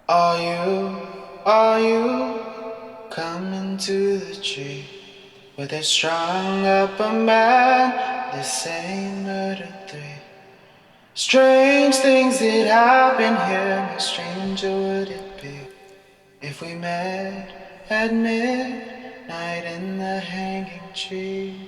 Are you coming to the tree where they strung up a man? They say murdered three. Strange things that happen here. How stranger would it be if we met at midnight in the hanging tree?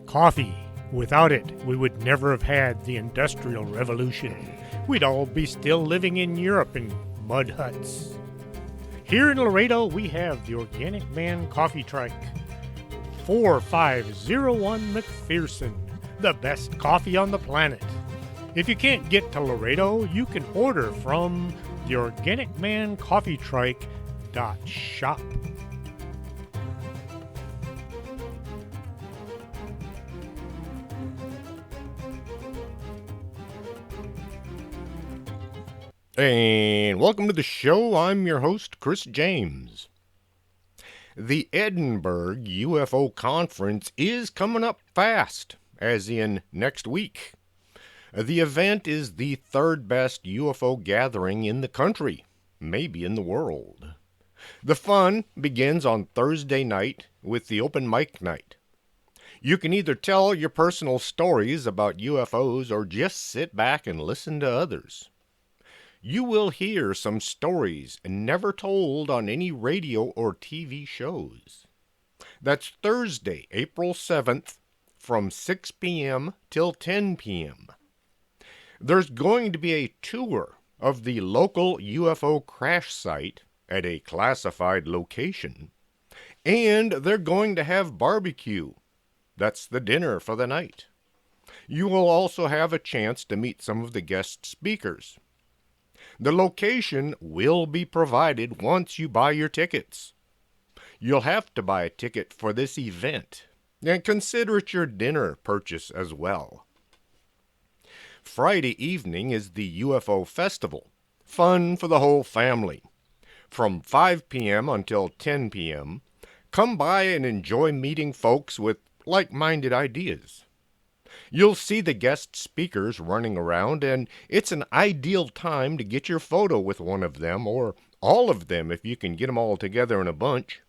Coffee. Without it, we would never have had the Industrial Revolution. We'd all be still living in Europe in mud huts. Here in Laredo, we have the Organic Man Coffee Trike. 4501 McPherson, the best coffee on the planet. If you can't get to Laredo, you can order from the Organic Man Coffee Trike.shop. And welcome to the show. I'm your host, Chris James. The Edinburgh UFO Conference is coming up fast, as in next week. The event is the third best UFO gathering in the country, maybe in the world. The fun begins on Thursday night with the open mic night. You can either tell your personal stories about UFOs or just sit back and listen to others. You will hear some stories never told on any radio or TV shows. That's Thursday, April 7th, from 6 p.m. till 10 p.m. There's going to be a tour of the local UFO crash site at a classified location, and they're going to have barbecue. That's the dinner for the night. You will also have a chance to meet some of the guest speakers. The location will be provided once you buy your tickets. You'll have to buy a ticket for this event, and consider it your dinner purchase as well. Friday evening is the UFO Festival, fun for the whole family. From 5 p.m. until 10 p.m., come by and enjoy meeting folks with like-minded ideas. You'll see the guest speakers running around, and it's an ideal time to get your photo with one of them, or all of them if you can get them all together in a bunch.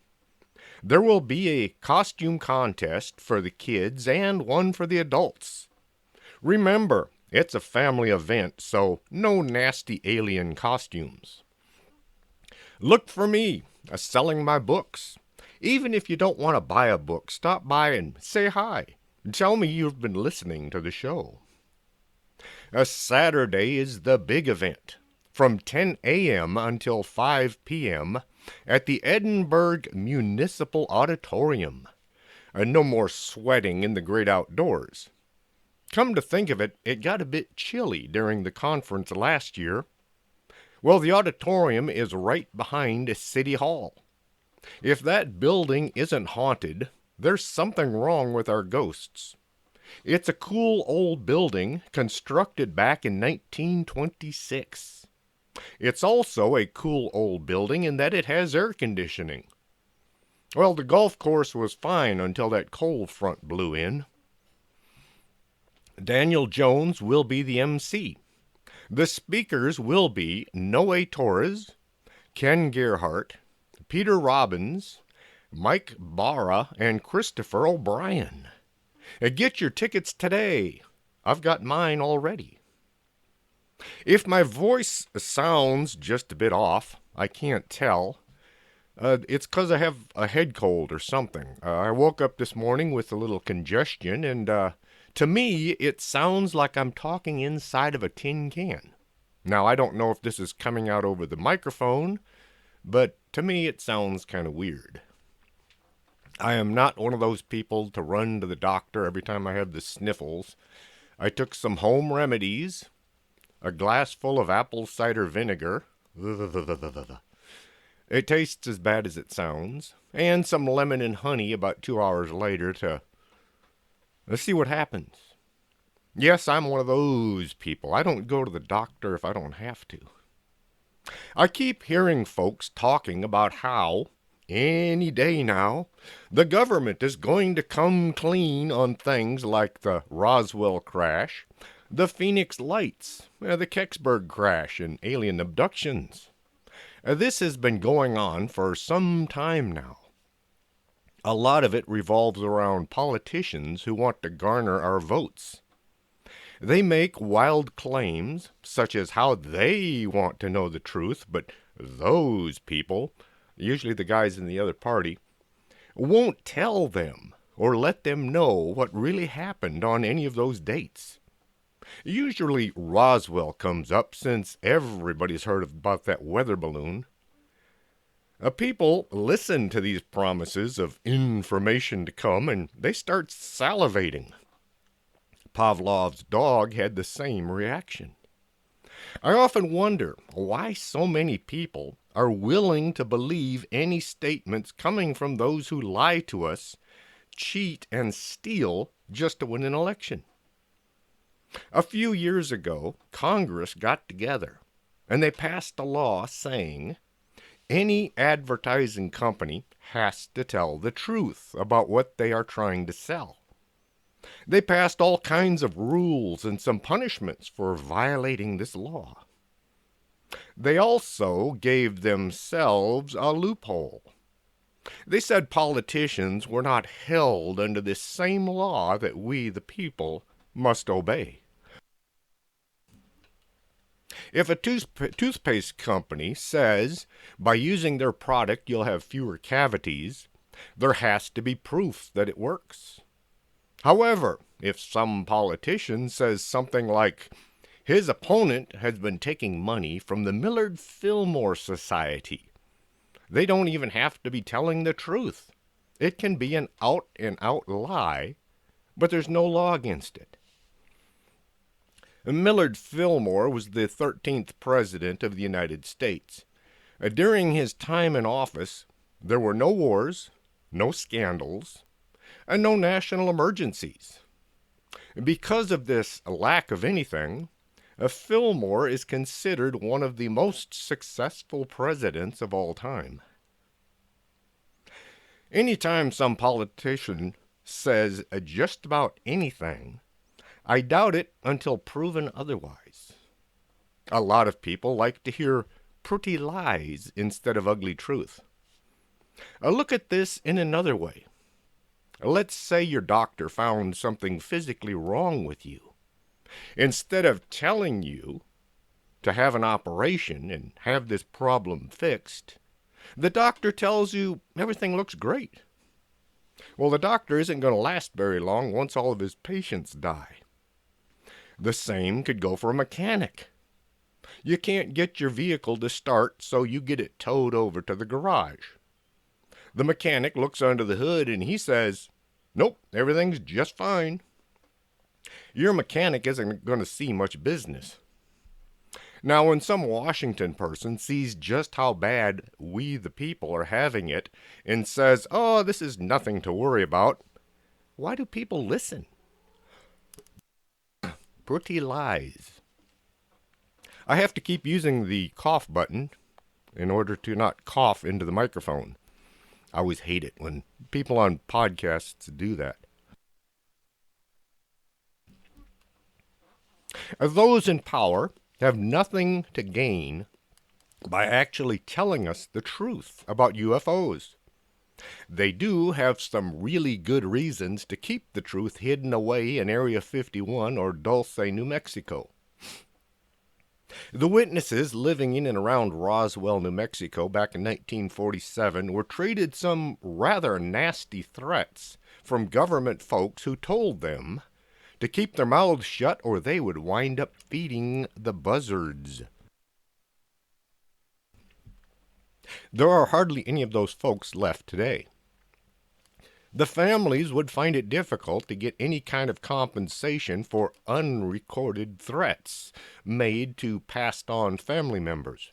There will be a costume contest for the kids and one for the adults. Remember, it's a family event, so no nasty alien costumes. Look for me, selling my books. Even if you don't want to buy a book, stop by and say hi. Tell me you've been listening to the show. Saturday is the big event, from 10 a.m. until 5 p.m. at the Edinburgh Municipal Auditorium. No more sweating in the great outdoors. Come to think of it, it got a bit chilly during the conference last year. Well, the auditorium is right behind City Hall. If that building isn't haunted, there's something wrong with our ghosts. It's a cool old building constructed back in 1926. It's also a cool old building in that it has air conditioning. Well, the golf course was fine until that cold front blew in. Daniel Jones will be the MC. The speakers will be Noe Torres, Ken Gerhardt, Peter Robbins, Mike Barra, and Christopher O'Brien. Get your tickets today. I've got mine already. If my voice sounds just a bit off, I can't tell. It's 'cause I have a head cold or something. I woke up this morning with a little congestion, and to me, it sounds like I'm talking inside of a tin can. Now, I don't know if this is coming out over the microphone, but to me, it sounds kind of weird. I am not one of those people to run to the doctor every time I have the sniffles. I took some home remedies, a glass full of apple cider vinegar. It tastes as bad as it sounds, and some lemon and honey about 2 hours later to let's see what happens. Yes, I'm one of those people. I don't go to the doctor if I don't have to. I keep hearing folks talking about how, any day now, the government is going to come clean on things like the Roswell crash, the Phoenix Lights, the Kecksburg crash, and alien abductions. This has been going on for some time now. A lot of it revolves around politicians who want to garner our votes. They make wild claims, such as how they want to know the truth, but those people, usually the guys in the other party, won't tell them or let them know what really happened on any of those dates. Usually Roswell comes up since everybody's heard about that weather balloon. People listen to these promises of information to come and they start salivating. Pavlov's dog had the same reaction. I often wonder why so many people are willing to believe any statements coming from those who lie to us, cheat, and steal just to win an election. A few years ago, Congress got together and they passed a law saying any advertising company has to tell the truth about what they are trying to sell. They passed all kinds of rules and some punishments for violating this law. They also gave themselves a loophole. They said politicians were not held under this same law that we, the people, must obey. If a toothpaste company says by using their product you'll have fewer cavities, there has to be proof that it works. However, if some politician says something like, his opponent has been taking money from the Millard Fillmore Society, they don't even have to be telling the truth. It can be an out-and-out lie, but there's no law against it. Millard Fillmore was the 13th President of the United States. During his time in office, there were no wars, no scandals, and no national emergencies. Because of this lack of anything, Fillmore is considered one of the most successful presidents of all time. Anytime some politician says just about anything, I doubt it until proven otherwise. A lot of people like to hear pretty lies instead of ugly truth. Look at this in another way. Let's say your doctor found something physically wrong with you. Instead of telling you to have an operation and have this problem fixed, the doctor tells you everything looks great. Well, the doctor isn't going to last very long once all of his patients die. The same could go for a mechanic. You can't get your vehicle to start, so you get it towed over to the garage. The mechanic looks under the hood and he says, nope, everything's just fine. Your mechanic isn't going to see much business. Now, when some Washington person sees just how bad we the people are having it and says, oh, this is nothing to worry about, why do people listen? Pretty lies. I have to keep using the cough button in order to not cough into the microphone. I always hate it when people on podcasts do that. Those in power have nothing to gain by actually telling us the truth about UFOs. They do have some really good reasons to keep the truth hidden away in Area 51 or Dulce, New Mexico. The witnesses living in and around Roswell, New Mexico back in 1947 were treated some rather nasty threats from government folks who told them to keep their mouths shut or they would wind up feeding the buzzards. There are hardly any of those folks left today. The families would find it difficult to get any kind of compensation for unrecorded threats made to passed on family members.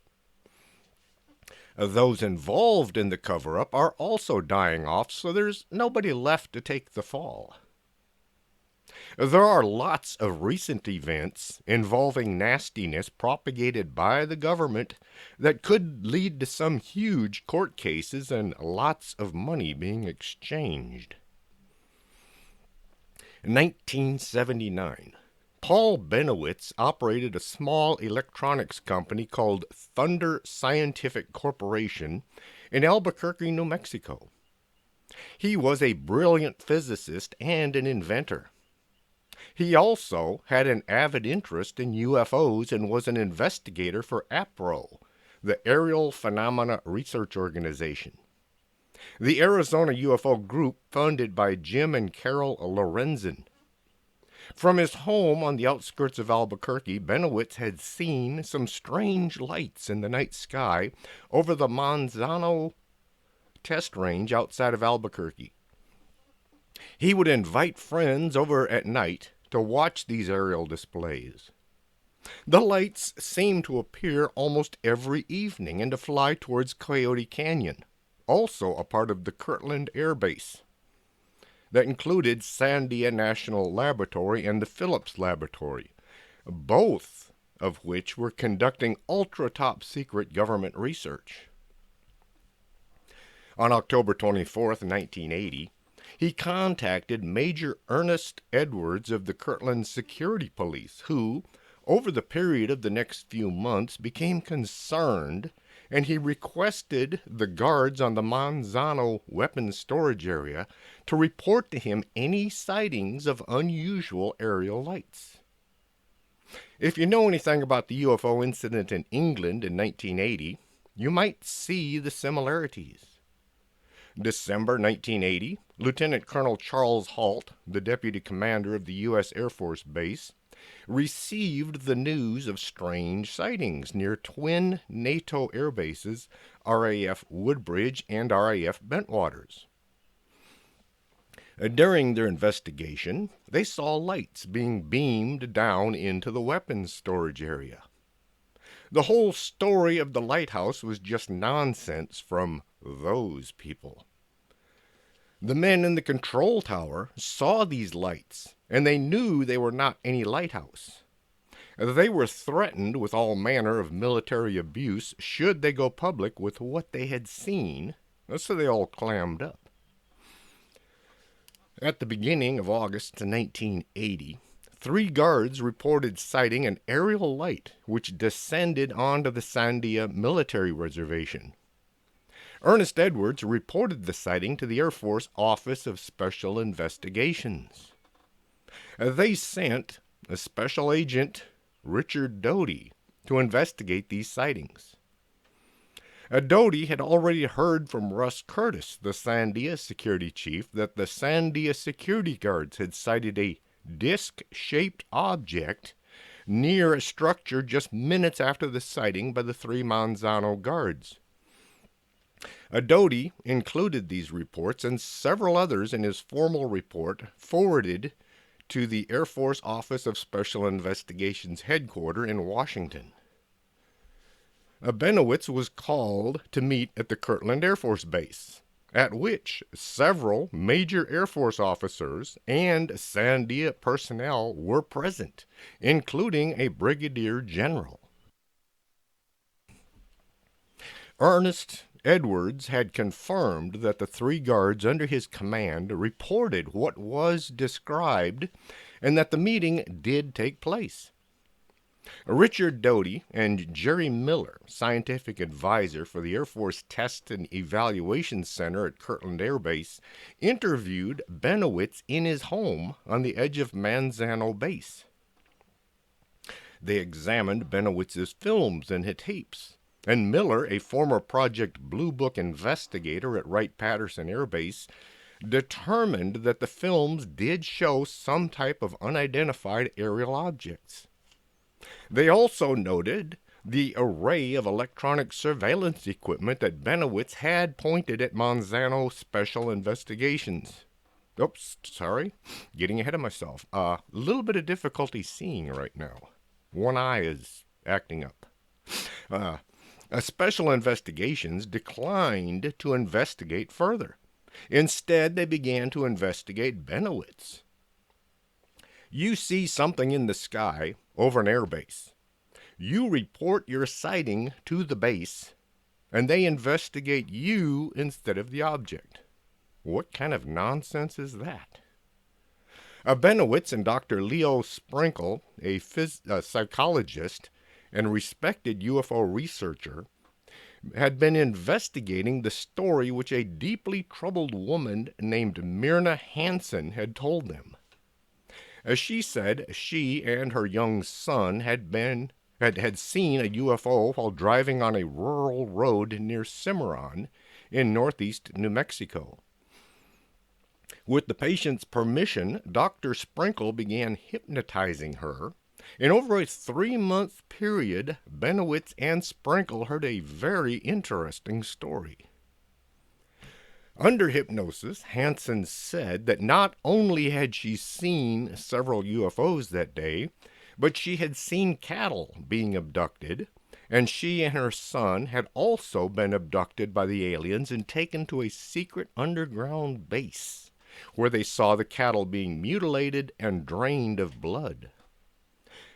Those involved in the cover-up are also dying off, so there's nobody left to take the fall. There are lots of recent events involving nastiness propagated by the government that could lead to some huge court cases and lots of money being exchanged. In 1979, Paul Benowitz operated a small electronics company called Thunder Scientific Corporation in Albuquerque, New Mexico. He was a brilliant physicist and an inventor. He also had an avid interest in UFOs and was an investigator for APRO, the Aerial Phenomena Research Organization. The Arizona UFO group funded by Jim and Carol Lorenzen. From his home on the outskirts of Albuquerque, Benowitz had seen some strange lights in the night sky over the Manzano test range outside of Albuquerque. He would invite friends over at night to watch these aerial displays. The lights seemed to appear almost every evening and to fly towards Coyote Canyon, also a part of the Kirtland Air Base. That included Sandia National Laboratory and the Phillips Laboratory, both of which were conducting ultra-top-secret government research. On October 24, 1980, he contacted Major Ernest Edwards of the Kirtland Security Police, who, over the period of the next few months, became concerned, and he requested the guards on the Manzano weapons storage area to report to him any sightings of unusual aerial lights. If you know anything about the UFO incident in England in 1980, you might see the similarities. December 1980, Lieutenant Colonel Charles Halt, the deputy commander of the U.S. Air Force Base, received the news of strange sightings near twin NATO air bases, RAF Woodbridge and RAF Bentwaters. During their investigation, they saw lights being beamed down into the weapons storage area. The whole story of the lighthouse was just nonsense from those people. The men in the control tower saw these lights, and they knew they were not any lighthouse. They were threatened with all manner of military abuse should they go public with what they had seen, so they all clammed up. At the beginning of August 1980, 3 guards reported sighting an aerial light which descended onto the Sandia military reservation. Ernest Edwards reported the sighting to the Air Force Office of Special Investigations. They sent a special agent, Richard Doty, to investigate these sightings. Doty had already heard from Russ Curtis, the Sandia security chief, that the Sandia security guards had sighted a disc-shaped object near a structure just minutes after the sighting by the 3 Manzano guards. Doty included these reports and several others in his formal report forwarded to the Air Force Office of Special Investigations headquarters in Washington. Benowitz was called to meet at the Kirtland Air Force Base, at which several major Air Force officers and Sandia personnel were present, including a brigadier general. Ernest Edwards had confirmed that the 3 guards under his command reported what was described and that the meeting did take place. Richard Doty and Jerry Miller, scientific advisor for the Air Force Test and Evaluation Center at Kirtland Air Base, interviewed Benowitz in his home on the edge of Manzano Base. They examined Benowitz's films and tapes, and Miller, a former Project Blue Book investigator at Wright-Patterson Air Base, determined that the films did show some type of unidentified aerial objects. They also noted the array of electronic surveillance equipment that Benowitz had pointed at Manzano Special Investigations. Oops, sorry, getting ahead of myself. A little bit of difficulty seeing right now. One eye is acting up. Special Investigations declined to investigate further. Instead, they began to investigate Benowitz. You see something in the sky over an airbase. You report your sighting to the base, and they investigate you instead of the object. What kind of nonsense is that? Benowitz and Dr. Leo Sprinkle, a psychologist and respected UFO researcher, had been investigating the story which a deeply troubled woman named Myrna Hansen had told them. As she said, she and her young son had seen a UFO while driving on a rural road near Cimarron in northeast New Mexico. With the patient's permission, Dr. Sprinkle began hypnotizing her. In over a 3-month period, Benowitz and Sprinkle heard a very interesting story. Under hypnosis, Hansen said that not only had she seen several UFOs that day, but she had seen cattle being abducted, and she and her son had also been abducted by the aliens and taken to a secret underground base, where they saw the cattle being mutilated and drained of blood.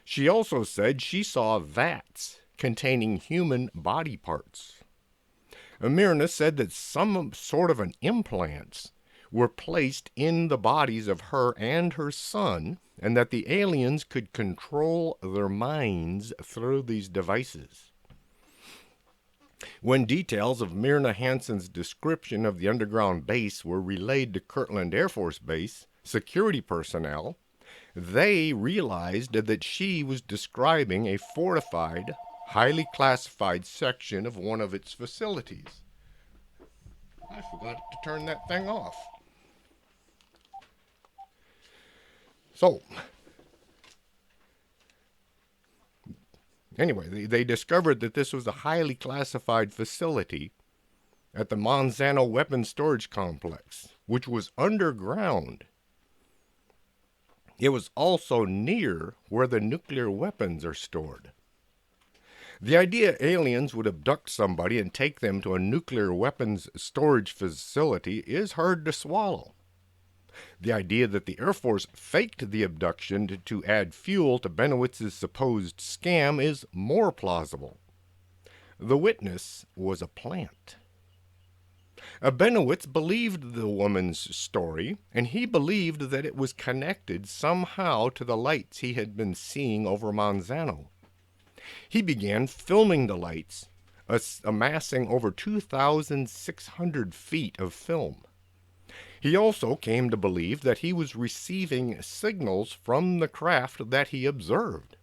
She also said she saw vats containing human body parts. Myrna said that some sort of implants were placed in the bodies of her and her son, and that the aliens could control their minds through these devices. When details of Myrna Hansen's description of the underground base were relayed to Kirtland Air Force Base security personnel, they realized that she was describing a fortified, highly classified section of one of its facilities. I forgot to turn that thing off. So, anyway, they discovered that this was a highly classified facility at the Monsanto Weapons Storage Complex, which was underground. It was also near where the nuclear weapons are stored. The idea aliens would abduct somebody and take them to a nuclear weapons storage facility is hard to swallow. The idea that the Air Force faked the abduction to add fuel to Benowitz's supposed scam is more plausible. The witness was a plant. Benowitz believed the woman's story, and he believed that it was connected somehow to the lights he had been seeing over Monsanto. He began filming the lights, amassing over 2,600 feet of film. He also came to believe that he was receiving signals from the craft that he observed.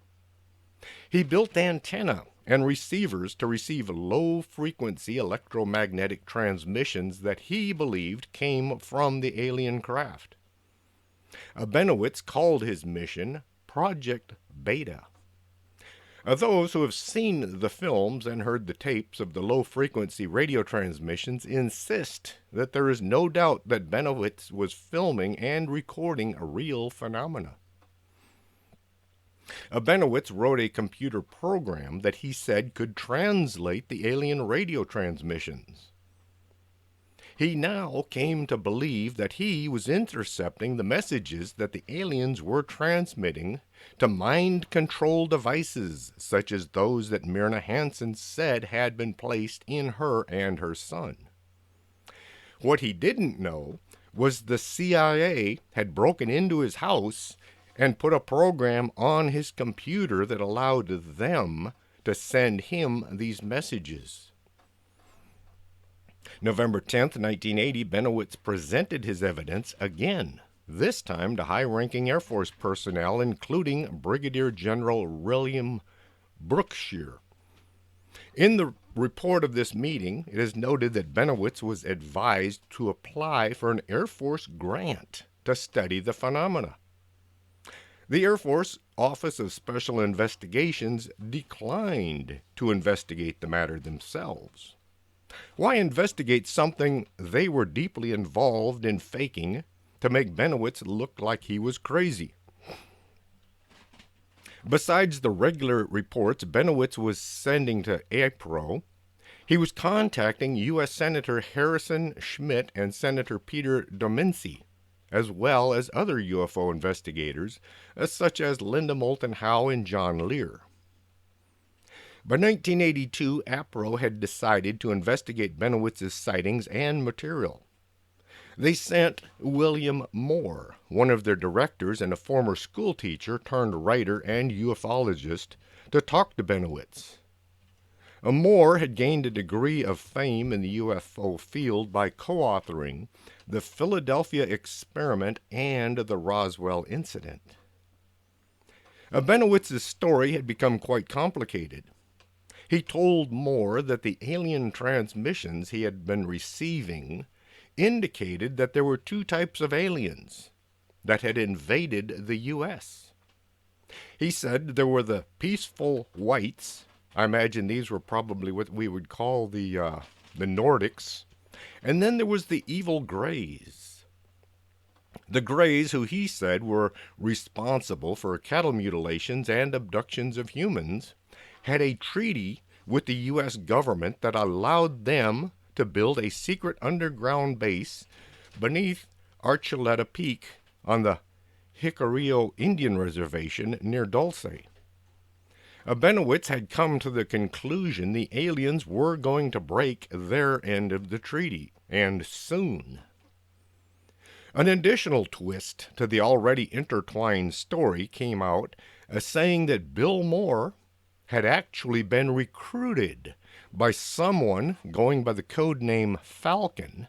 He built antennae and receivers to receive low-frequency electromagnetic transmissions that he believed came from the alien craft. Benowitz called his mission Project Beta. Those who have seen the films and heard the tapes of the low-frequency radio transmissions insist that there is no doubt that Benowitz was filming and recording a real phenomena. Benowitz wrote a computer program that he said could translate the alien radio transmissions. He now came to believe that he was intercepting the messages that the aliens were transmitting to mind control devices such as those that Myrna Hansen said had been placed in her and her son. What he didn't know was the CIA had broken into his house and put a program on his computer that allowed them to send him these messages. November 10th, 1980, Benowitz presented his evidence again, this time to high-ranking Air Force personnel, including Brigadier General William Brookshire. In the report of this meeting, it is noted that Benowitz was advised to apply for an Air Force grant to study the phenomena. The Air Force Office of Special Investigations declined to investigate the matter themselves. Why investigate something they were deeply involved in faking to make Benowitz look like he was crazy? Besides the regular reports Benowitz was sending to APRO, he was contacting U.S. Senator Harrison Schmitt and Senator Peter Dominci, as well as other UFO investigators, such as Linda Moulton Howe and John Lear. By 1982, APRO had decided to investigate Benowitz's sightings and material. They sent William Moore, one of their directors and a former schoolteacher turned writer and ufologist, to talk to Benowitz. Moore had gained a degree of fame in the UFO field by co-authoring the Philadelphia Experiment and the Roswell Incident. Benowitz's story had become quite complicated. He told Moore that the alien transmissions he had been receiving indicated that there were two types of aliens that had invaded the U.S. He said there were the peaceful whites. I imagine these were probably what we would call the Nordics. And then there was the evil Greys. The Greys, who he said were responsible for cattle mutilations and abductions of humans, had a treaty with the U.S. government that allowed them to build a secret underground base beneath Archuleta Peak on the Jicarilla Indian Reservation near Dulce. Benowitz had come to the conclusion the aliens were going to break their end of the treaty, and soon. An additional twist to the already intertwined story came out, saying that Bill Moore had actually been recruited by someone going by the code name Falcon,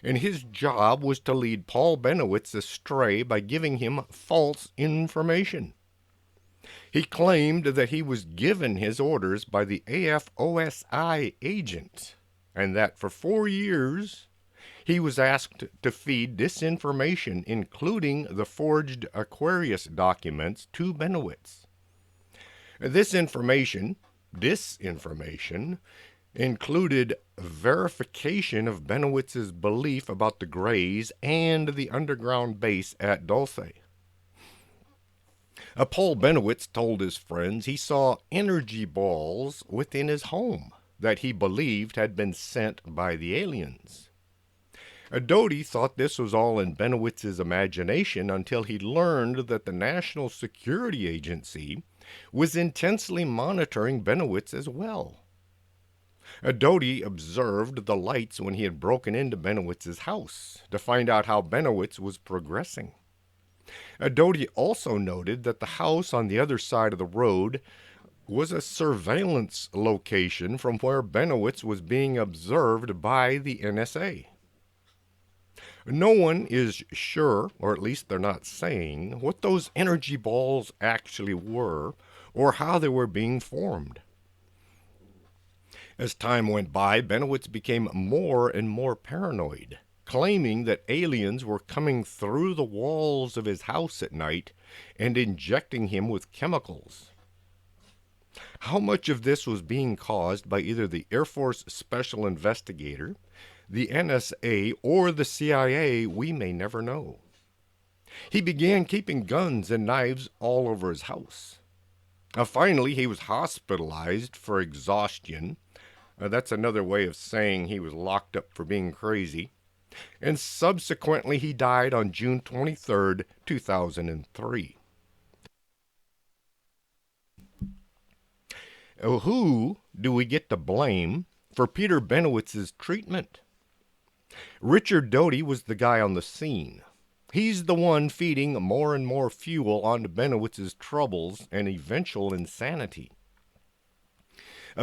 and his job was to lead Paul Benowitz astray by giving him false information. He claimed that he was given his orders by the AFOSI agent, and that for 4 years he was asked to feed disinformation, including the forged Aquarius documents, to Benowitz. Disinformation included verification of Benowitz's belief about the Greys and the underground base at Dulce. Paul Benowitz told his friends he saw energy balls within his home that he believed had been sent by the aliens. Doty thought this was all in Benowitz's imagination until he learned that the National Security Agency was intensely monitoring Benowitz as well. Doty observed the lights when he had broken into Benowitz's house to find out how Benowitz was progressing. Doty also noted that the house on the other side of the road was a surveillance location from where Benowitz was being observed by the NSA. No one is sure, or at least they're not saying, what those energy balls actually were or how they were being formed. As time went by, Benowitz became more and more paranoid, claiming that aliens were coming through the walls of his house at night and injecting him with chemicals. How much of this was being caused by either the Air Force Special Investigator, the NSA, or the CIA, we may never know. He began keeping guns and knives all over his house. Finally, he was hospitalized for exhaustion. That's another way of saying he was locked up for being crazy. And subsequently, he died on June 23, 2003. Who do we get to blame for Peter Benowitz's treatment? Richard Doty was the guy on the scene. He's the one feeding more and more fuel onto Benowitz's troubles and eventual insanity.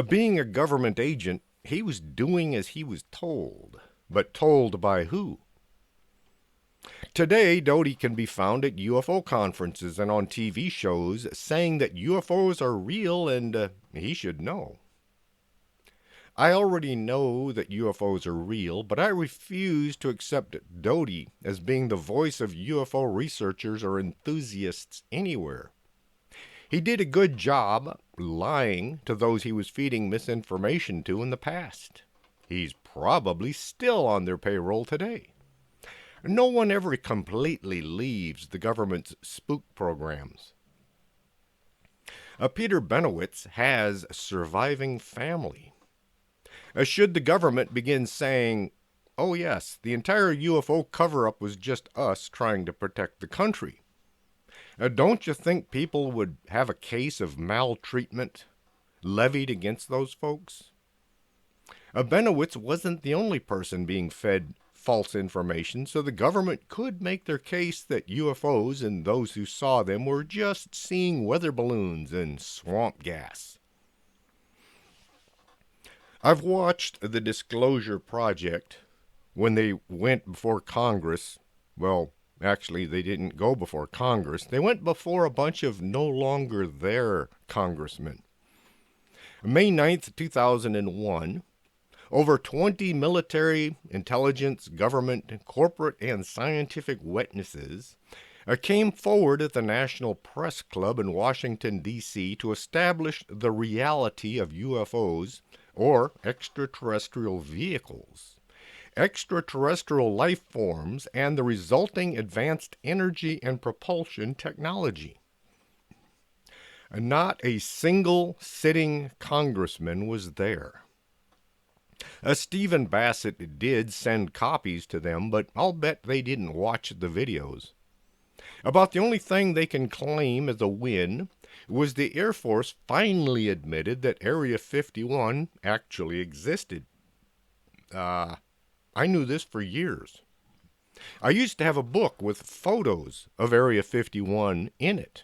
Being a government agent, he was doing as he was told, but told by who? Today, Doty can be found at UFO conferences and on TV shows saying that UFOs are real and he should know. I already know that UFOs are real, but I refuse to accept Doty as being the voice of UFO researchers or enthusiasts anywhere. He did a good job lying to those he was feeding misinformation to in the past. He's probably still on their payroll today. No one ever completely leaves the government's spook programs. Peter Benowitz has a surviving family. Should the government begin saying, oh yes, the entire UFO cover-up was just us trying to protect the country, don't you think people would have a case of maltreatment levied against those folks? Benowitz wasn't the only person being fed false information so the government could make their case that UFOs and those who saw them were just seeing weather balloons and swamp gas. I've watched the Disclosure Project when they went before Congress. Well, actually, they didn't go before Congress. They went before a bunch of no longer there congressmen. May 9th, 2001, over 20 military, intelligence, government, corporate, and scientific witnesses came forward at the National Press Club in Washington, D.C. to establish the reality of UFOs, or extraterrestrial vehicles, extraterrestrial life forms, and the resulting advanced energy and propulsion technology. Not a single sitting congressman was there. Stephen Bassett did send copies to them, but I'll bet they didn't watch the videos. About the only thing they can claim as a win was the Air Force finally admitted that Area 51 actually existed. I knew this for years. I used to have a book with photos of Area 51 in it.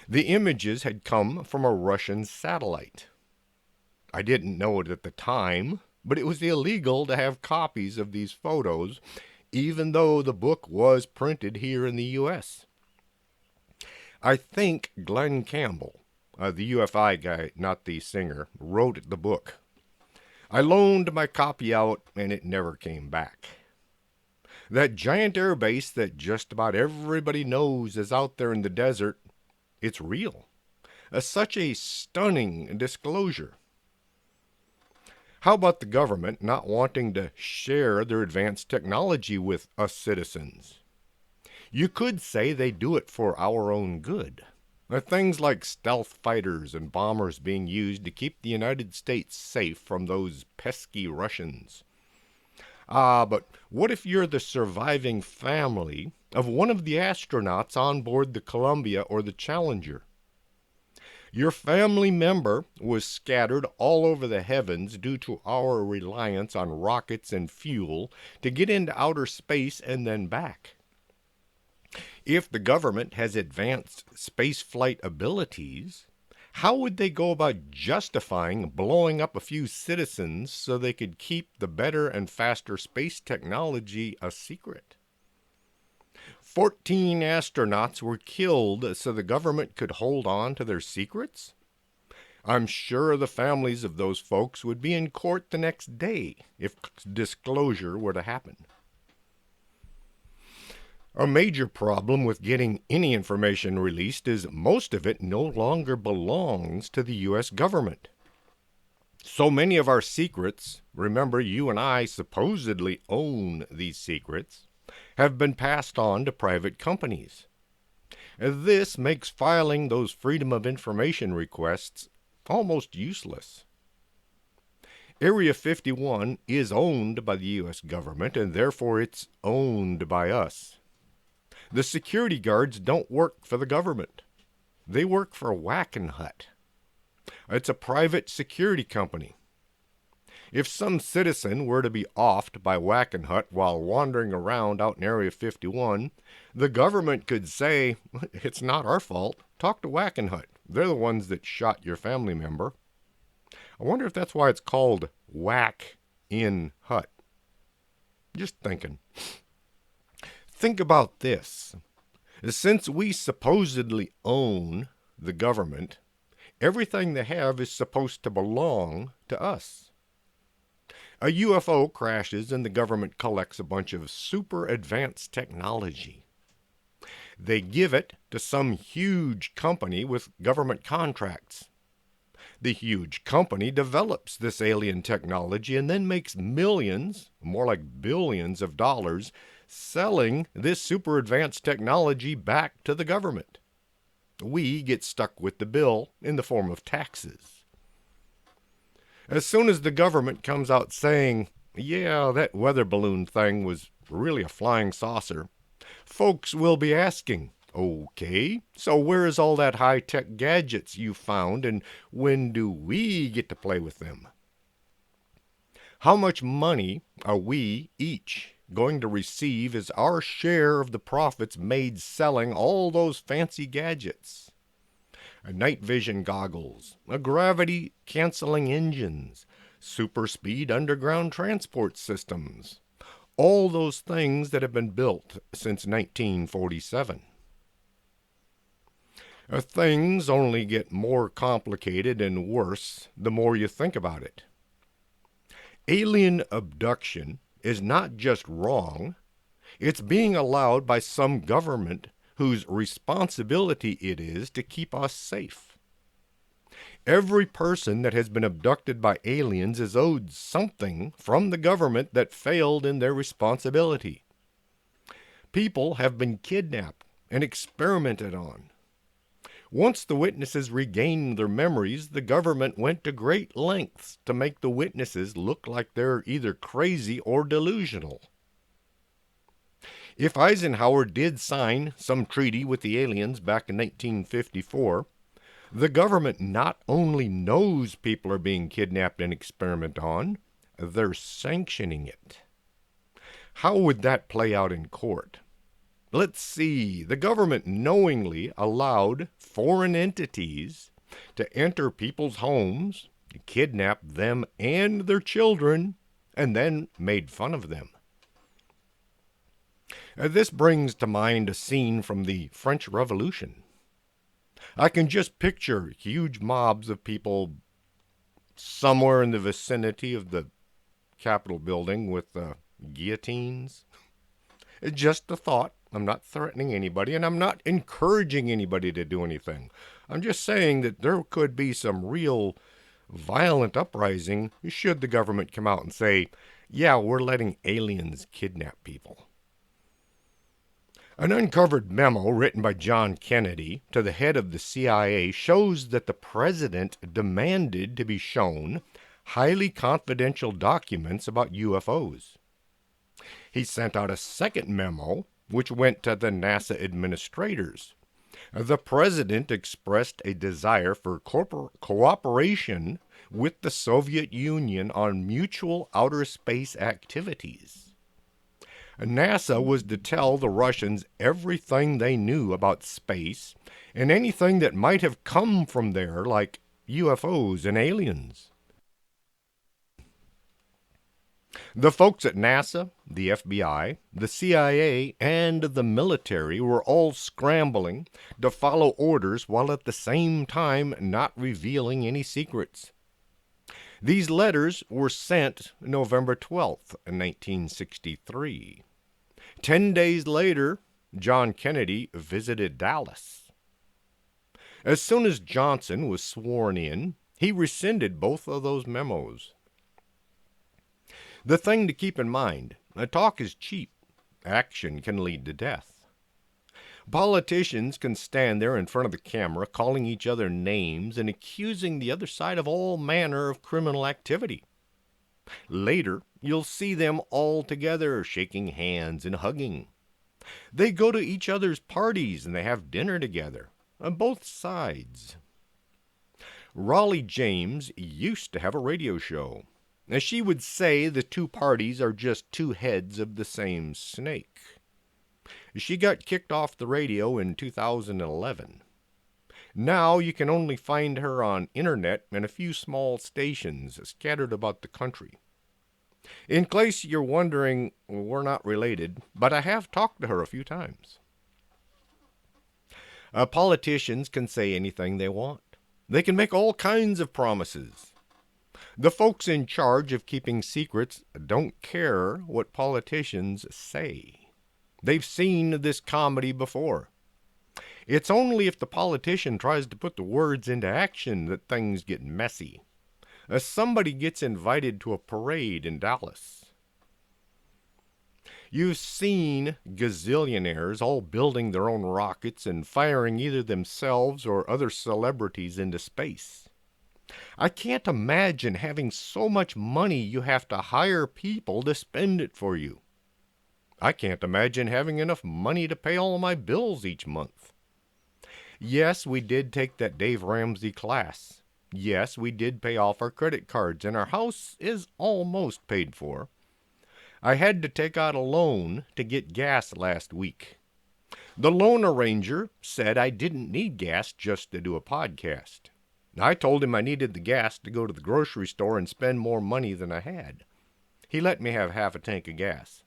The images had come from a Russian satellite. I didn't know it at the time, but it was illegal to have copies of these photos, even though the book was printed here in the U.S. I think Glenn Campbell, the UFI guy, not the singer, wrote the book. I loaned my copy out, and it never came back. That giant air base that just about everybody knows is out there in the desert, it's real. Such a stunning disclosure. How about the government not wanting to share their advanced technology with us citizens? You could say they do it for our own good. Things like stealth fighters and bombers being used to keep the United States safe from those pesky Russians. But what if you're the surviving family of one of the astronauts on board the Columbia or the Challenger? Your family member was scattered all over the heavens due to our reliance on rockets and fuel to get into outer space and then back. If the government has advanced spaceflight abilities, how would they go about justifying blowing up a few citizens so they could keep the better and faster space technology a secret? 14 astronauts were killed so the government could hold on to their secrets? I'm sure the families of those folks would be in court the next day if disclosure were to happen. A major problem with getting any information released is most of it no longer belongs to the U.S. government. So many of our secrets, remember you and I supposedly own these secrets, have been passed on to private companies. This makes filing those Freedom of Information requests almost useless. Area 51 is owned by the U.S. government, and therefore it's owned by us. The security guards don't work for the government. They work for Wackenhut. It's a private security company. If some citizen were to be offed by Wackenhut while wandering around out in Area 51, the government could say, it's not our fault. Talk to Wackenhut. They're the ones that shot your family member. I wonder if that's why it's called Whack in Hut. Just thinking. Think about this. Since we supposedly own the government, everything they have is supposed to belong to us. A UFO crashes and the government collects a bunch of super advanced technology. They give it to some huge company with government contracts. The huge company develops this alien technology and then makes millions, more like billions of dollars, selling this super advanced technology back to the government. We get stuck with the bill in the form of taxes. As soon as the government comes out saying, yeah, that weather balloon thing was really a flying saucer, folks will be asking, okay, so where is all that high-tech gadgets you found and when do we get to play with them? How much money are we each going to receive is our share of the profits made selling all those fancy gadgets. Night vision goggles, gravity-canceling engines, super-speed underground transport systems. All those things that have been built since 1947. Things only get more complicated and worse the more you think about it. Alien abduction is not just wrong, it's being allowed by some government whose responsibility it is to keep us safe. Every person that has been abducted by aliens is owed something from the government that failed in their responsibility. People have been kidnapped and experimented on. Once the witnesses regained their memories, the government went to great lengths to make the witnesses look like they're either crazy or delusional. If Eisenhower did sign some treaty with the aliens back in 1954, the government not only knows people are being kidnapped and experimented on, they're sanctioning it. How would that play out in court? Let's see. The government knowingly allowed foreign entities to enter people's homes, kidnap them and their children, and then made fun of them. This brings to mind a scene from the French Revolution. I can just picture huge mobs of people somewhere in the vicinity of the Capitol building with guillotines. It's just a thought. I'm not threatening anybody, and I'm not encouraging anybody to do anything. I'm just saying that there could be some real violent uprising should the government come out and say, yeah, we're letting aliens kidnap people. An uncovered memo written by John Kennedy to the head of the CIA shows that the president demanded to be shown highly confidential documents about UFOs. He sent out a second memo, which went to the NASA administrators. The president expressed a desire for cooperation with the Soviet Union on mutual outer space activities. NASA was to tell the Russians everything they knew about space and anything that might have come from there, like UFOs and aliens. The folks at NASA, the FBI, the CIA, and the military were all scrambling to follow orders while at the same time not revealing any secrets. These letters were sent November 12th, 1963. 10 days later, John Kennedy visited Dallas. As soon as Johnson was sworn in, he rescinded both of those memos. The thing to keep in mind, talk is cheap. Action can lead to death. Politicians can stand there in front of the camera calling each other names and accusing the other side of all manner of criminal activity. Later, you'll see them all together shaking hands and hugging. They go to each other's parties and they have dinner together, on both sides. Raleigh James used to have a radio show. As she would say, the two parties are just two heads of the same snake. She got kicked off the radio in 2011. Now you can only find her on internet and a few small stations scattered about the country. In case you're wondering, we're not related, but I have talked to her a few times. Politicians can say anything they want. They can make all kinds of promises. The folks in charge of keeping secrets don't care what politicians say. They've seen this comedy before. It's only if the politician tries to put the words into action that things get messy. Somebody gets invited to a parade in Dallas. You've seen gazillionaires all building their own rockets and firing either themselves or other celebrities into space. I can't imagine having so much money you have to hire people to spend it for you. I can't imagine having enough money to pay all my bills each month. Yes, we did take that Dave Ramsey class. Yes, we did pay off our credit cards, and our house is almost paid for. I had to take out a loan to get gas last week. The loan arranger said I didn't need gas just to do a podcast. I told him I needed the gas to go to the grocery store and spend more money than I had. He let me have half a tank of gas.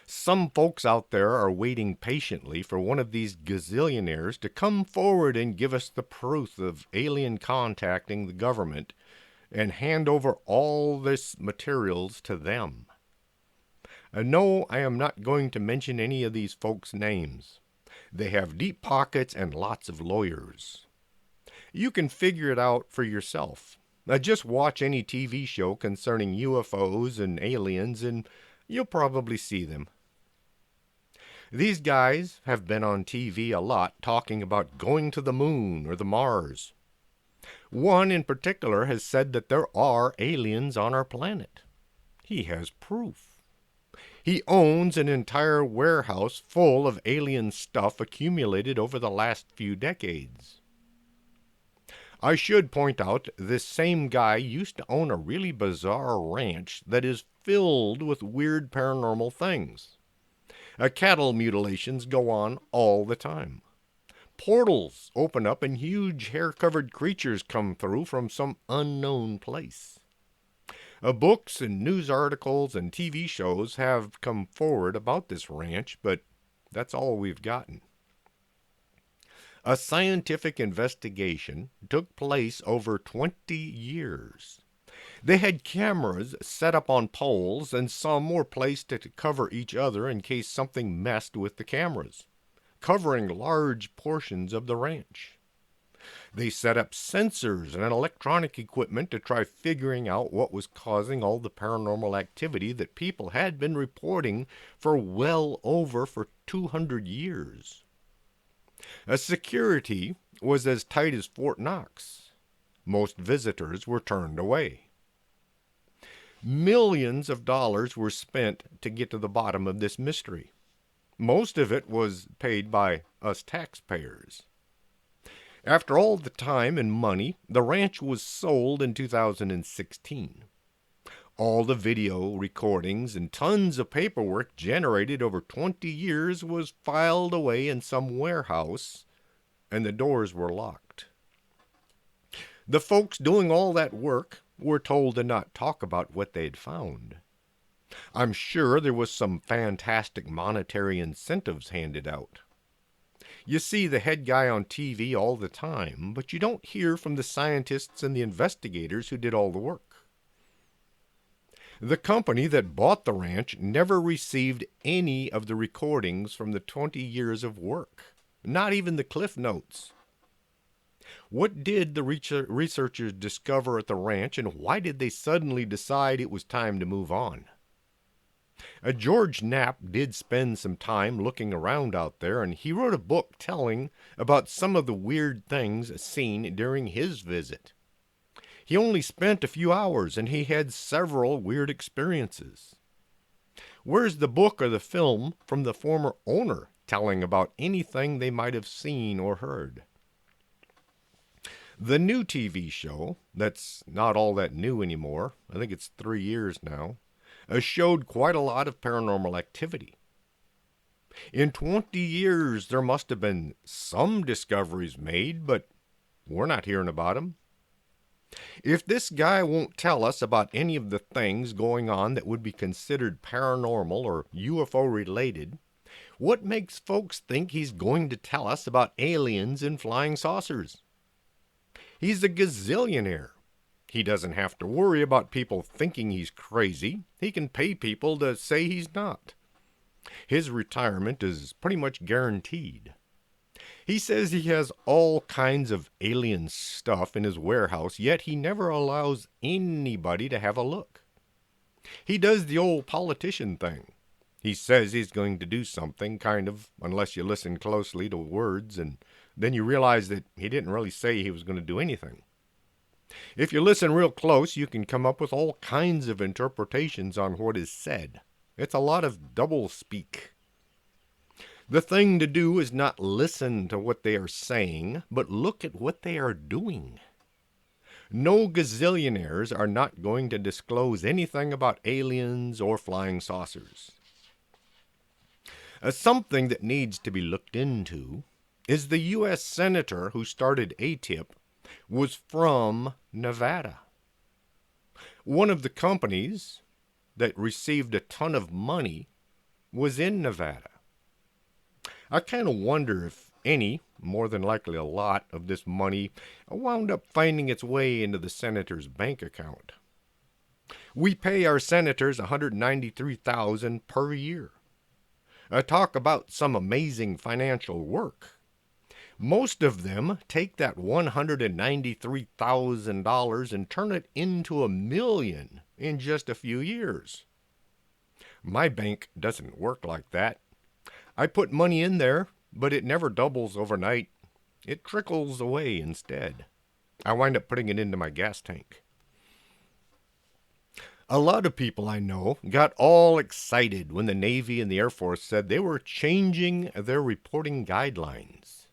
Some folks out there are waiting patiently for one of these gazillionaires to come forward and give us the proof of alien contacting the government and hand over all this materials to them. No, I am not going to mention any of these folks' names. They have deep pockets and lots of lawyers. You can figure it out for yourself. Just watch any TV show concerning UFOs and aliens and you'll probably see them. These guys have been on TV a lot talking about going to the moon or the Mars. One in particular has said that there are aliens on our planet. He has proof. He owns an entire warehouse full of alien stuff accumulated over the last few decades. I should point out this same guy used to own a really bizarre ranch that is filled with weird paranormal things. Cattle mutilations go on all the time. Portals open up and huge hair-covered creatures come through from some unknown place. Books and news articles and TV shows have come forward about this ranch, but that's all we've gotten. A scientific investigation took place over 20 years. They had cameras set up on poles, and some were placed to cover each other in case something messed with the cameras, covering large portions of the ranch. They set up sensors and electronic equipment to try figuring out what was causing all the paranormal activity that people had been reporting for well over 200 years. Security was as tight as Fort Knox. Most visitors were turned away. Millions of dollars were spent to get to the bottom of this mystery. Most of it was paid by us taxpayers. After all the time and money, the ranch was sold in 2016. All the video recordings and tons of paperwork generated over 20 years was filed away in some warehouse, and the doors were locked. The folks doing all that work were told to not talk about what they'd found. I'm sure there was some fantastic monetary incentives handed out. You see the head guy on TV all the time, but you don't hear from the scientists and the investigators who did all the work. The company that bought the ranch never received any of the recordings from the 20 years of work, not even the cliff notes. What did the researchers discover at the ranch, and why did they suddenly decide it was time to move on? George Knapp did spend some time looking around out there, and he wrote a book telling about some of the weird things seen during his visit. He only spent a few hours, and he had several weird experiences. Where's the book or the film from the former owner telling about anything they might have seen or heard? The new TV show, that's not all that new anymore, I think it's 3 years now, showed quite a lot of paranormal activity. In 20 years, there must have been some discoveries made, but we're not hearing about them. If this guy won't tell us about any of the things going on that would be considered paranormal or UFO related, what makes folks think he's going to tell us about aliens and flying saucers? He's a gazillionaire. He doesn't have to worry about people thinking he's crazy. He can pay people to say he's not. His retirement is pretty much guaranteed. He says he has all kinds of alien stuff in his warehouse, yet he never allows anybody to have a look. He does the old politician thing. He says he's going to do something, kind of, unless you listen closely to words, and then you realize that he didn't really say he was going to do anything. If you listen real close, you can come up with all kinds of interpretations on what is said. It's a lot of double speak. The thing to do is not listen to what they are saying, but look at what they are doing. No gazillionaires are not going to disclose anything about aliens or flying saucers. Something that needs to be looked into is the U.S. senator who started ATIP was from Nevada. One of the companies that received a ton of money was in Nevada. I kind of wonder if any, more than likely a lot, of this money wound up finding its way into the senator's bank account. We pay our senators $193,000 per year. Talk about some amazing financial work. Most of them take that $193,000 and turn it into $1 million in just a few years. My bank doesn't work like that. I put money in there, but it never doubles overnight. It trickles away instead. I wind up putting it into my gas tank. A lot of people I know got all excited when the Navy and the Air Force said they were changing their reporting guidelines.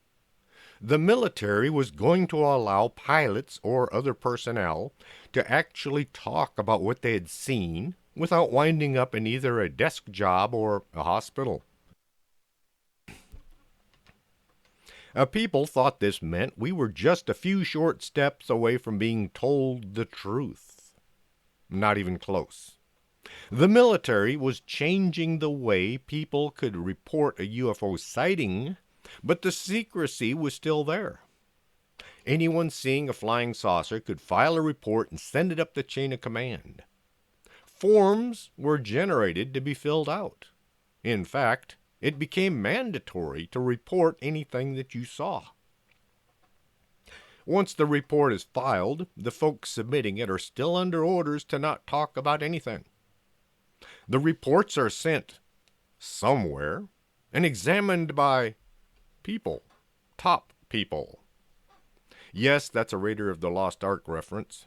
The military was going to allow pilots or other personnel to actually talk about what they had seen without winding up in either a desk job or a hospital. People thought this meant we were just a few short steps away from being told the truth. Not even close. The military was changing the way people could report a UFO sighting, but the secrecy was still there. Anyone seeing a flying saucer could file a report and send it up the chain of command. Forms were generated to be filled out. In fact, it became mandatory to report anything that you saw. Once the report is filed, the folks submitting it are still under orders to not talk about anything. The reports are sent somewhere and examined by people, top people. Yes, that's a Raider of the Lost Ark reference.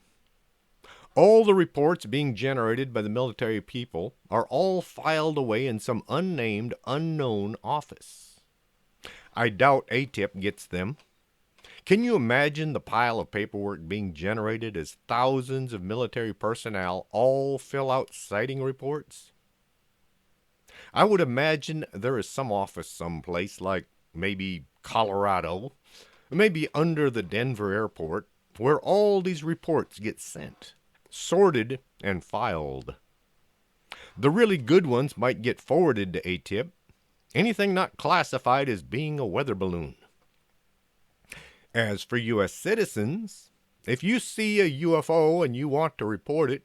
All the reports being generated by the military people are all filed away in some unnamed, unknown office. I doubt ATIP gets them. Can you imagine the pile of paperwork being generated as thousands of military personnel all fill out sighting reports? I would imagine there is some office someplace, like maybe Colorado, maybe under the Denver airport, where all these reports get sent, sorted, and filed. The really good ones might get forwarded to ATIP. Anything not classified as being a weather balloon. As for U.S. citizens, if you see a UFO and you want to report it,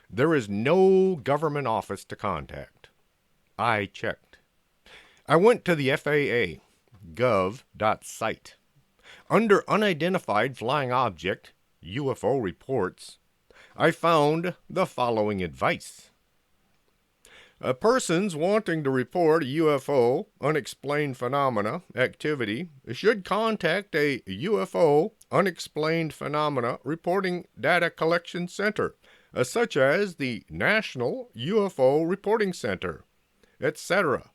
there is no government office to contact. I checked. I went to the FAA, gov.site. Under Unidentified Flying Object, UFO Reports, I found the following advice. Persons wanting to report a UFO, unexplained phenomena, activity should contact a UFO, unexplained phenomena reporting data collection center, such as the National UFO Reporting Center, etc.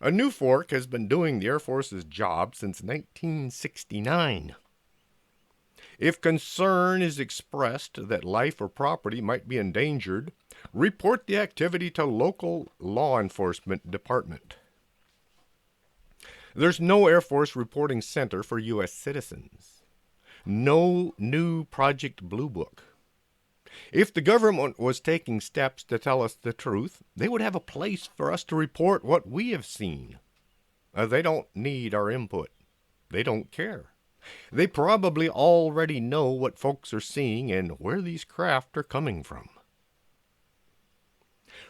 New Fork has been doing the Air Force's job since 1969. If concern is expressed that life or property might be endangered, report the activity to local law enforcement department. There's no Air Force reporting center for U.S. citizens. No new Project Blue Book. If the government was taking steps to tell us the truth, they would have a place for us to report what we have seen. They don't need our input. They don't care. They probably already know what folks are seeing and where these craft are coming from.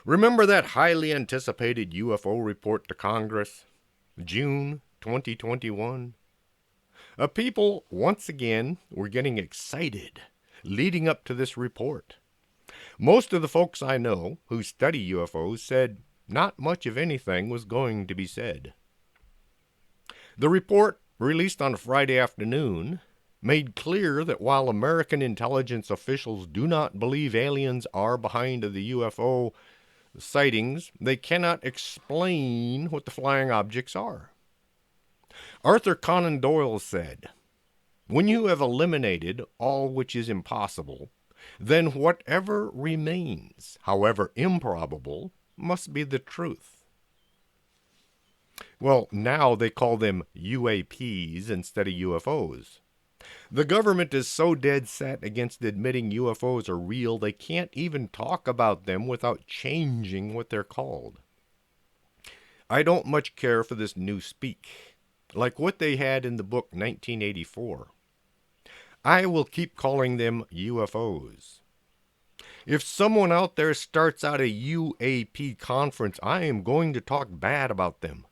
Remember that highly anticipated UFO report to Congress? June 2021? People, once again, were getting excited leading up to this report. Most of the folks I know who study UFOs said not much of anything was going to be said. The report, released on a Friday afternoon, made clear that while American intelligence officials do not believe aliens are behind the UFO sightings, they cannot explain what the flying objects are. Arthur Conan Doyle said, When you have eliminated all which is impossible, then whatever remains, however improbable, must be the truth. Well, now they call them UAPs instead of UFOs. The government is so dead set against admitting UFOs are real, they can't even talk about them without changing what they're called. I don't much care for this new speak, like what they had in the book 1984. I will keep calling them UFOs. If someone out there starts out a UAP conference, I am going to talk bad about them.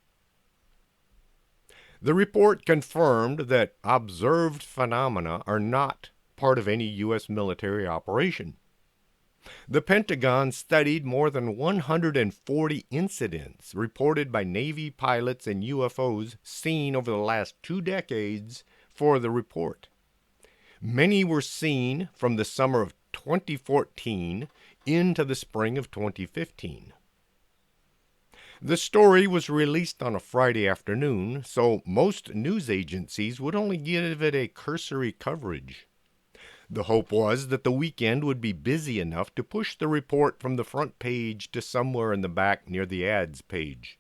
The report confirmed that observed phenomena are not part of any U.S. military operation. The Pentagon studied more than 140 incidents reported by Navy pilots and UFOs seen over the last 2 decades for the report. Many were seen from the summer of 2014 into the spring of 2015. The story was released on a Friday afternoon, so most news agencies would only give it a cursory coverage. The hope was that the weekend would be busy enough to push the report from the front page to somewhere in the back near the ads page.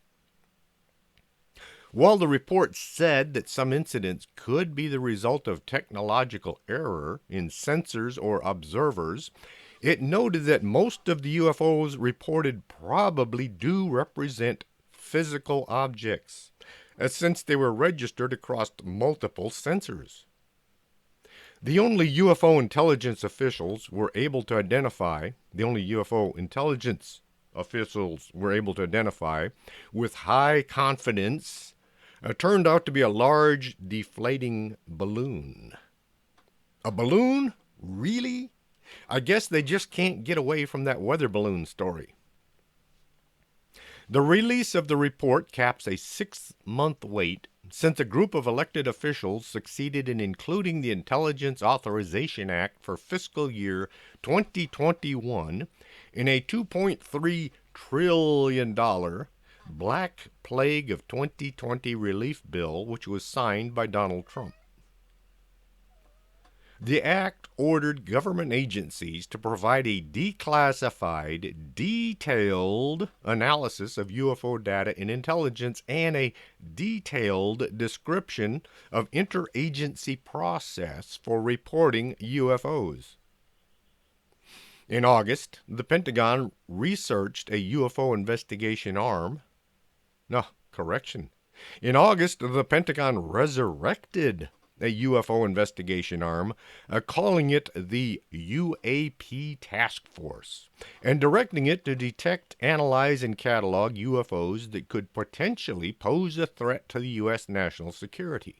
While the report said that some incidents could be the result of technological error in sensors or observers, it noted that most of the UFOs reported probably do represent physical objects, since they were registered across multiple sensors. The only UFO intelligence officials were able to identify with high confidence turned out to be a large deflating balloon. A balloon? Really? I guess they just can't get away from that weather balloon story. The release of the report caps a 6-month wait since a group of elected officials succeeded in including the Intelligence Authorization Act for fiscal year 2021 in a $2.3 trillion Black Plague of 2020 relief bill, which was signed by Donald Trump. The act ordered government agencies to provide a declassified, detailed analysis of UFO data and intelligence and a detailed description of interagency process for reporting UFOs. In August, the Pentagon researched a UFO investigation arm. In August, the Pentagon resurrected a UFO investigation arm, calling it the UAP Task Force, and directing it to detect, analyze, and catalog UFOs that could potentially pose a threat to the U.S. national security.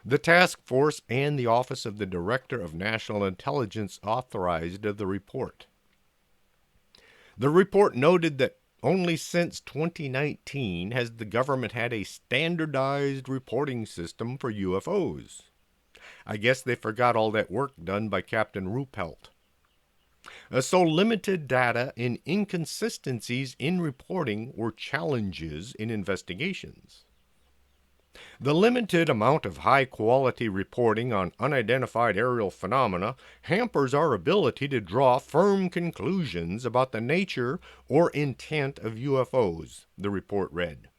The task force and the Office of the Director of National Intelligence authorized the report. The report noted that only since 2019 has the government had a standardized reporting system for UFOs. I guess they forgot all that work done by Captain Ruppelt. So limited data and inconsistencies in reporting were challenges in investigations. The limited amount of high-quality reporting on unidentified aerial phenomena hampers our ability to draw firm conclusions about the nature or intent of UFOs, the report read.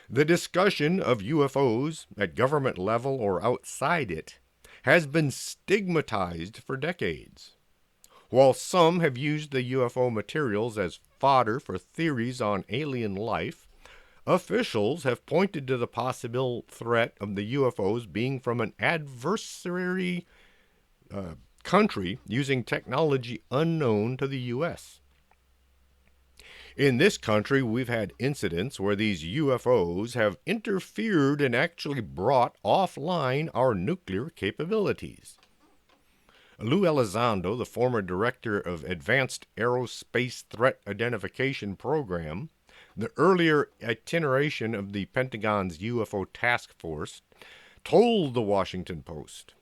The discussion of UFOs at government level or outside it has been stigmatized for decades. While some have used the UFO materials as fodder for theories on alien life, officials have pointed to the possible threat of the UFOs being from an adversary country using technology unknown to the U.S. In this country, we've had incidents where these UFOs have interfered and actually brought offline our nuclear capabilities. Lou Elizondo, the former director of Advanced Aerospace Threat Identification Program, the earlier iteration of the Pentagon's UFO task force, told the Washington Post.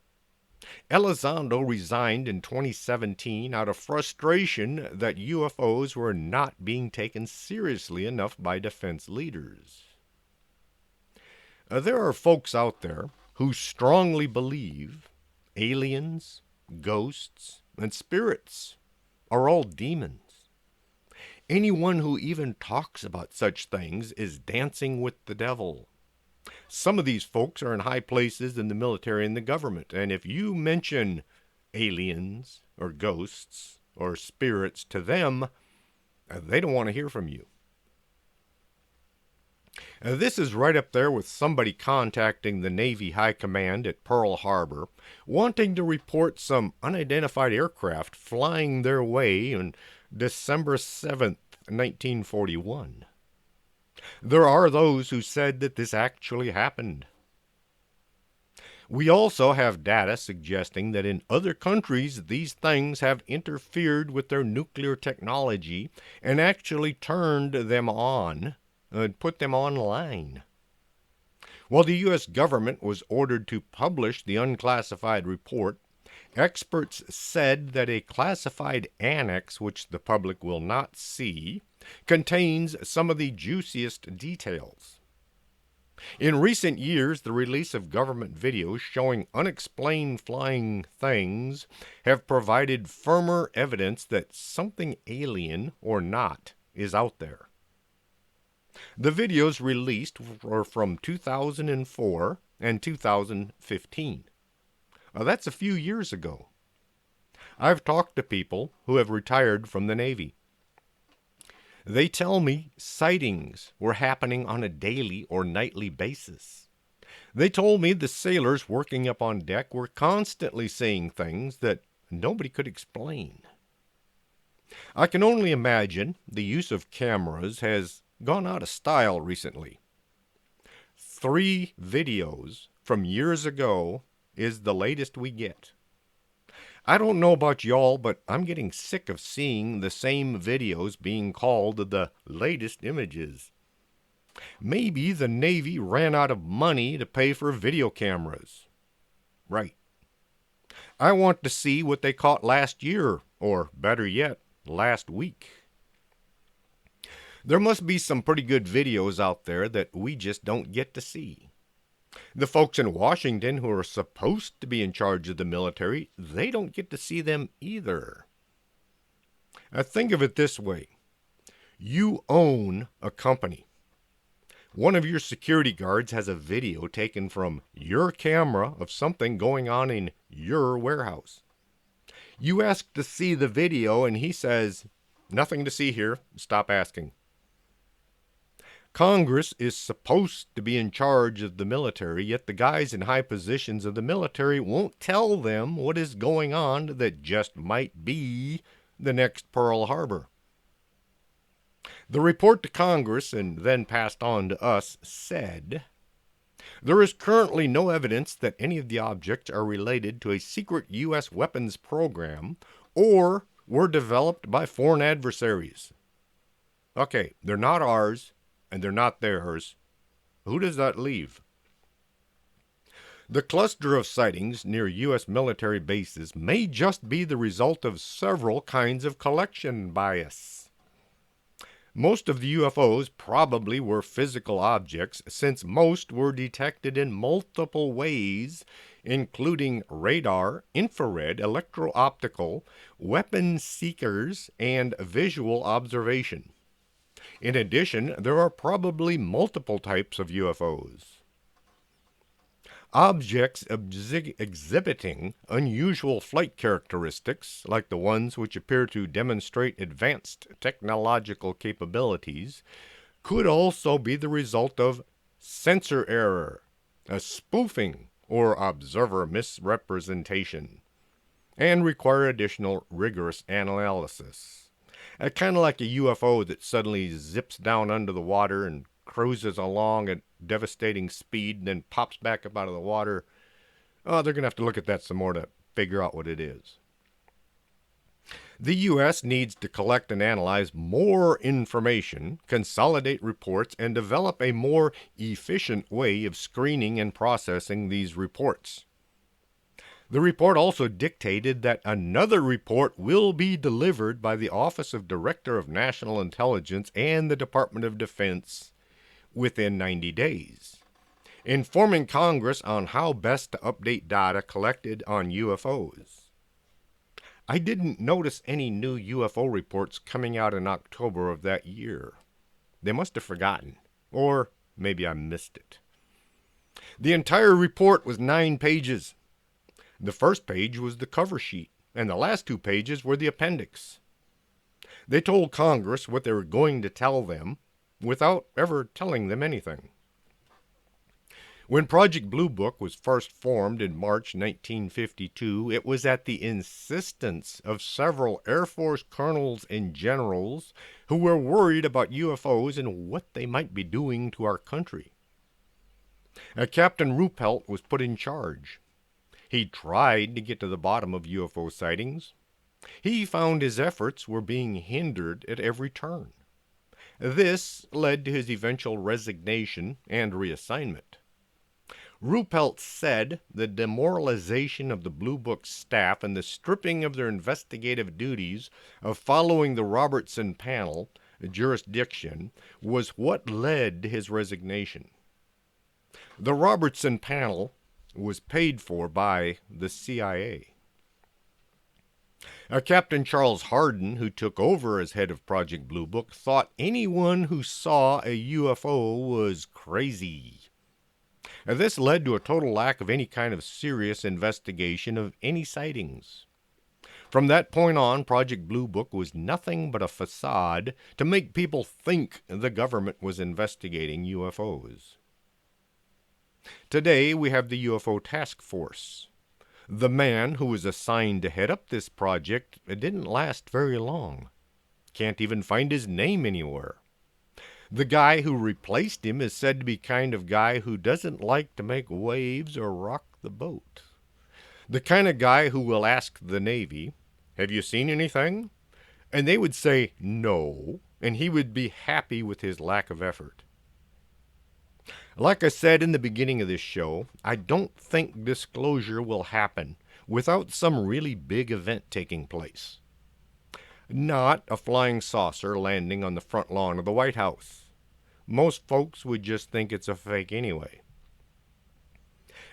Elizondo resigned in 2017 out of frustration that UFOs were not being taken seriously enough by defense leaders. There are folks out there who strongly believe aliens, ghosts, and spirits are all demons. Anyone who even talks about such things is dancing with the devil. Some of these folks are in high places in the military and the government, and if you mention aliens or ghosts or spirits to them, they don't want to hear from you. This is right up there with somebody contacting the Navy High Command at Pearl Harbor, wanting to report some unidentified aircraft flying their way on December 7th, 1941. There are those who said that this actually happened. We also have data suggesting that in other countries these things have interfered with their nuclear technology and actually turned them on and put them online. While the U.S. government was ordered to publish the unclassified report, experts said that a classified annex, which the public will not see, contains some of the juiciest details. In recent years, the release of government videos showing unexplained flying things have provided firmer evidence that something alien or not is out there. The videos released were from 2004 and 2015. That's a few years ago. I've talked to people who have retired from the Navy. They tell me sightings were happening on a daily or nightly basis. They told me the sailors working up on deck were constantly seeing things that nobody could explain. I can only imagine the use of cameras has gone out of style recently. 3 videos from years ago is the latest we get. I don't know about y'all, but I'm getting sick of seeing the same videos being called the latest images. Maybe the Navy ran out of money to pay for video cameras. Right. I want to see what they caught last year, or better yet, last week. There must be some pretty good videos out there that we just don't get to see. The folks in Washington who are supposed to be in charge of the military, they don't get to see them either. Now think of it this way. You own a company. One of your security guards has a video taken from your camera of something going on in your warehouse. You ask to see the video and he says, "Nothing to see here, stop asking." Congress is supposed to be in charge of the military, yet the guys in high positions of the military won't tell them what is going on that just might be the next Pearl Harbor. The report to Congress, and then passed on to us, said, "There is currently no evidence that any of the objects are related to a secret U.S. weapons program or were developed by foreign adversaries." Okay, they're not ours, and they're not theirs. Who does that leave? The cluster of sightings near U.S. military bases may just be the result of several kinds of collection bias. Most of the UFOs probably were physical objects, since most were detected in multiple ways, including radar, infrared, electro-optical, weapon seekers, and visual observation. In addition, there are probably multiple types of UFOs. Objects exhibiting unusual flight characteristics, like the ones which appear to demonstrate advanced technological capabilities, could also be the result of sensor error, a spoofing, or observer misrepresentation, and require additional rigorous analysis. Kind of like a UFO that suddenly zips down under the water and cruises along at devastating speed and then pops back up out of the water. Oh, they're going to have to look at that some more to figure out what it is. The U.S. needs to collect and analyze more information, consolidate reports, and develop a more efficient way of screening and processing these reports. The report also dictated that another report will be delivered by the Office of Director of National Intelligence and the Department of Defense within 90 days. informing Congress on how best to update data collected on UFOs. I didn't notice any new UFO reports coming out in October of that year. They must have forgotten, or maybe I missed it. The entire report was 9 pages. The first page was the cover sheet, and the last 2 pages were the appendix. They told Congress what they were going to tell them without ever telling them anything. When Project Blue Book was first formed in March 1952, it was at the insistence of several Air Force colonels and generals who were worried about UFOs and what they might be doing to our country. Captain Ruppelt was put in charge. He tried to get to the bottom of UFO sightings. He found his efforts were being hindered at every turn. This led to his eventual resignation and reassignment. Ruppelt said the demoralization of the Blue Book staff and the stripping of their investigative duties of following the Robertson panel jurisdiction was what led to his resignation. The Robertson panel was paid for by the CIA. Captain Charles Hardin, who took over as head of Project Blue Book, thought anyone who saw a UFO was crazy. This led to a total lack of any kind of serious investigation of any sightings. From that point on, Project Blue Book was nothing but a facade to make people think the government was investigating UFOs. Today, we have the UFO Task Force. The man who was assigned to head up this project didn't last very long. Can't even find his name anywhere. The guy who replaced him is said to be kind of guy who doesn't like to make waves or rock the boat. The kind of guy who will ask the Navy, "Have you seen anything?" And they would say no, and he would be happy with his lack of effort. Like I said in the beginning of this show, I don't think disclosure will happen without some really big event taking place. Not a flying saucer landing on the front lawn of the White House. Most folks would just think it's a fake anyway.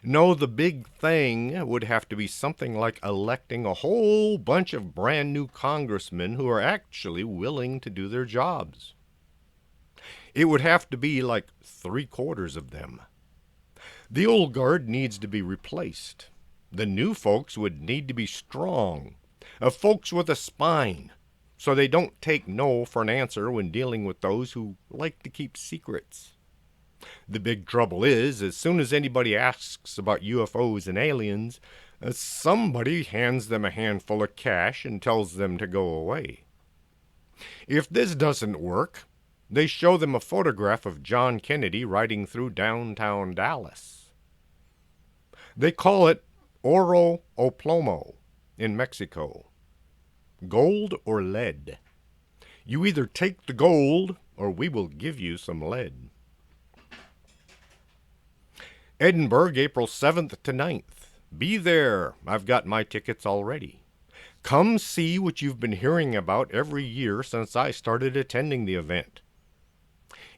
No, the big thing would have to be something like electing a whole bunch of brand new congressmen who are actually willing to do their jobs. It would have to be like 3/4 of them. The old guard needs to be replaced. The new folks would need to be strong, folks with a spine, so they don't take no for an answer when dealing with those who like to keep secrets. The big trouble is, as soon as anybody asks about UFOs and aliens, somebody hands them a handful of cash and tells them to go away. If this doesn't work, they show them a photograph of John Kennedy riding through downtown Dallas. They call it oro o plomo in Mexico. Gold or lead. You either take the gold or we will give you some lead. Edinburgh, April 7th to 9th. Be there. I've got my tickets already. Come see what you've been hearing about every year since I started attending the event.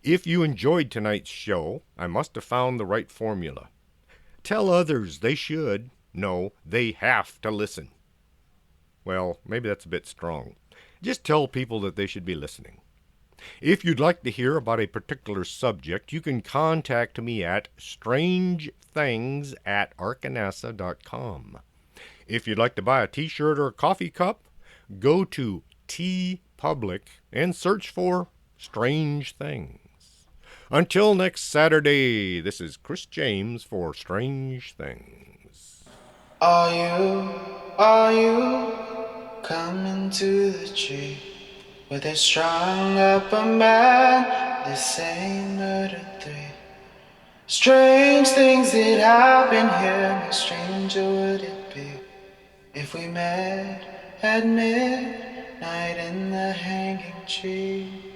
If you enjoyed tonight's show, I must have found the right formula. Tell others they should. No, they have to listen. Well, maybe that's a bit strong. Just tell people that they should be listening. If you'd like to hear about a particular subject, you can contact me at strangethings@arkanasa.com. If you'd like to buy a t-shirt or a coffee cup, go to TeePublic and search for Strange Things. Until next Saturday, this is Chris James for Strange Things. Are you coming to the tree where they strung up a man, they say murdered 3? Strange things that happen here, no stranger would it be if we met at midnight in the hanging tree.